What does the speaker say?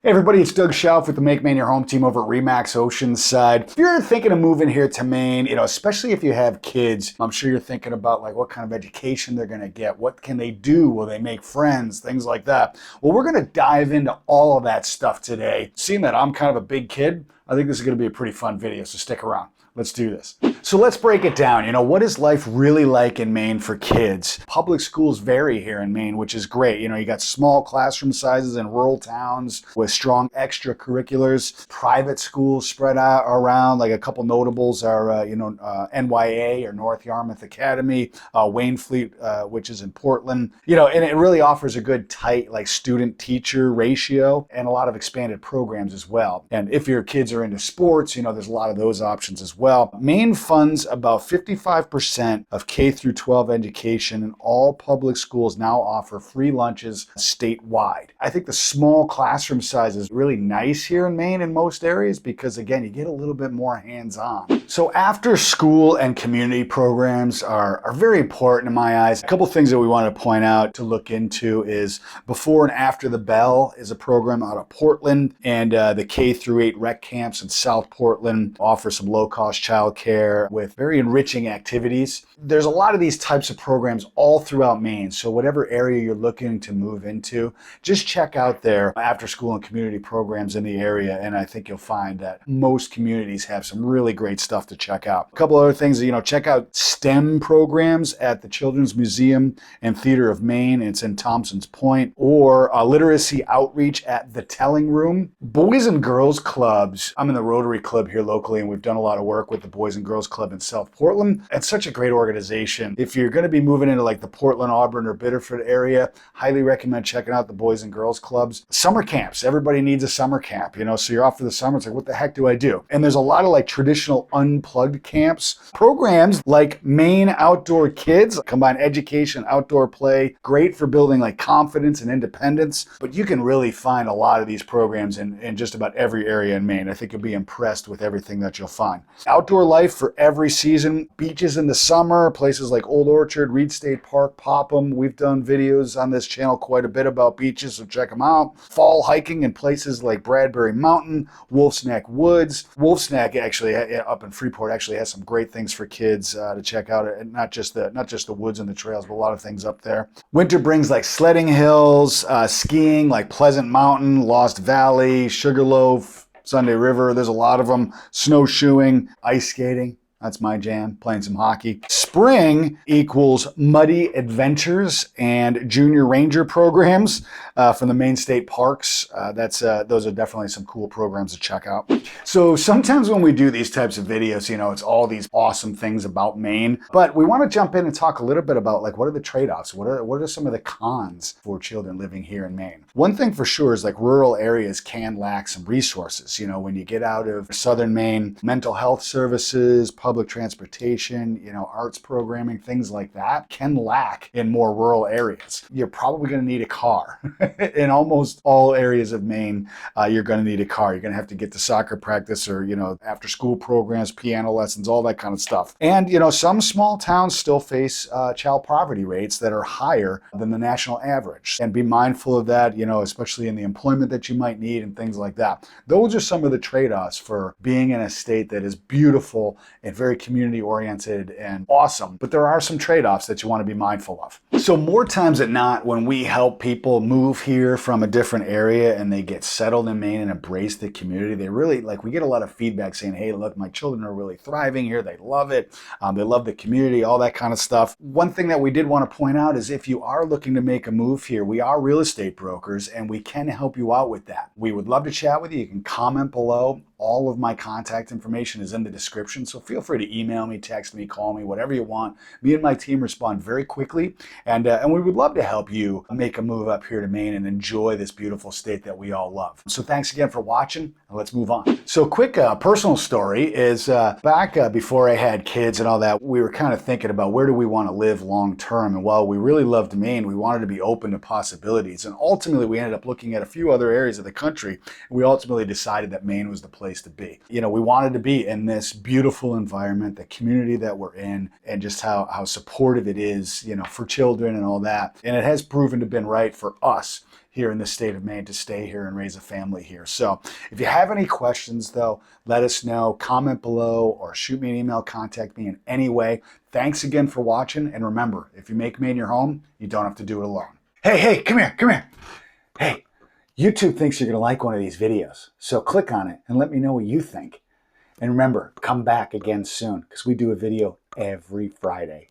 Hey everybody, it's Doug Schauf with the Make Maine Your Home team over at Remax Oceanside. If you're thinking of moving here to Maine, especially if you have kids, I'm sure you're thinking about like what kind of education they're going to get, what can they do, will they make friends, things like that. Well, we're going to dive into all of that stuff today. Seeing that I'm kind of a big kid, I think this is going to be a pretty fun video, so stick around. Let's do this. So let's break it down. What is life really like in Maine for kids? Public schools vary here in Maine, which is great. You got small classroom sizes in rural towns with strong extracurriculars. Private schools spread out around, like a couple notables are, NYA or North Yarmouth Academy, Waynfleet, which is in Portland. And it really offers a good tight like student-teacher ratio and a lot of expanded programs as well. And if your kids are into sports, there's a lot of those options as well. Maine funds about 55% of K through 12 education, and all public schools now offer free lunches statewide. I think the small classroom size is really nice here in Maine in most areas because, again, you get a little bit more hands-on. So after school and community programs are very important in my eyes. A couple things that we want to point out to look into is Before and After the Bell is a program out of Portland, and the K through 8 rec camps in South Portland offer some low-cost childcare with very enriching activities. There's a lot of these types of programs all throughout Maine, so whatever area you're looking to move into, just check out their after school and community programs in the area, and I think you'll find that most communities have some really great stuff to check out. A couple other things, check out STEM programs at the Children's Museum and Theater of Maine. It's in Thompson's Point, or literacy outreach at the Telling Room. Boys and Girls Clubs. I'm in the Rotary Club here locally, and we've done a lot of work with the Boys and Girls Club in South Portland. It's such a great organization. If you're going to be moving into like the Portland, Auburn, or Biddeford area, highly recommend checking out the Boys and Girls Clubs. Summer camps. Everybody needs a summer camp, so you're off for the summer. It's like, what the heck do I do? And there's a lot of like traditional unplugged camps. Programs like Maine Outdoor Kids combine education, outdoor play, great for building like confidence and independence. But you can really find a lot of these programs in just about every area in Maine. I think you'll be impressed with everything that you'll find. Outdoor life for every season. Beaches in the summer, places like Old Orchard, Reed State Park, Popham. We've done videos on this channel quite a bit about beaches, so check them out. Fall hiking in places like Bradbury Mountain, Wolf's Neck Woods. Wolf's Neck actually up in Freeport actually has some great things for kids to check out, and not just the woods and the trails, but a lot of things up there. Winter brings like sledding hills, skiing like Pleasant Mountain, Lost Valley, Sugarloaf, Sunday River. There's a lot of them. Snowshoeing, ice skating. That's my jam, playing some hockey. Spring equals muddy adventures and junior ranger programs from the Maine State Parks. Those are definitely some cool programs to check out. So sometimes when we do these types of videos, it's all these awesome things about Maine, but we want to jump in and talk a little bit about like what are the trade-offs? What are some of the cons for children living here in Maine? One thing for sure is like rural areas can lack some resources. When you get out of southern Maine, mental health services, public transportation, arts programming, things like that can lack in more rural areas. You're probably going to need a car. In almost all areas of Maine, you're going to need a car. You're going to have to get to soccer practice or, after school programs, piano lessons, all that kind of stuff. And, some small towns still face child poverty rates that are higher than the national average. And be mindful of that, especially in the employment that you might need and things like that. Those are some of the trade-offs for being in a state that is beautiful and very community-oriented and awesome. But there are some trade-offs that you want to be mindful of. So more times than not, when we help people move here from a different area and they get settled in Maine and embrace the community, they really, we get a lot of feedback saying, hey, look, my children are really thriving here. They love it. They love the community, all that kind of stuff. One thing that we did want to point out is if you are looking to make a move here, we are real estate brokers and we can help you out with that. We would love to chat with you. You can comment below. All of my contact information is in the description, so feel free to email me, text me, call me, whatever you want. Me and my team respond very quickly, and we would love to help you make a move up here to Maine and enjoy this beautiful state that we all love. So thanks again for watching, and let's move on. So quick personal story is back before I had kids and all that, we were kind of thinking about where do we want to live long term, and while we really loved Maine, we wanted to be open to possibilities, and ultimately we ended up looking at a few other areas of the country, and we ultimately decided that Maine was the place to be. We wanted to be in this beautiful environment, the community that we're in, and just how supportive it is, for children and all that. And it has proven to have been right for us. here in the state of Maine to stay here and raise a family here. So if you have any questions, though, let us know. Comment below or shoot me an email. Contact me in any way. Thanks again for watching. And remember, if you make Maine your home, you don't have to do it alone. Hey, come here. Hey, YouTube thinks you're going to like one of these videos. So click on it and let me know what you think. And remember, come back again soon because we do a video every Friday.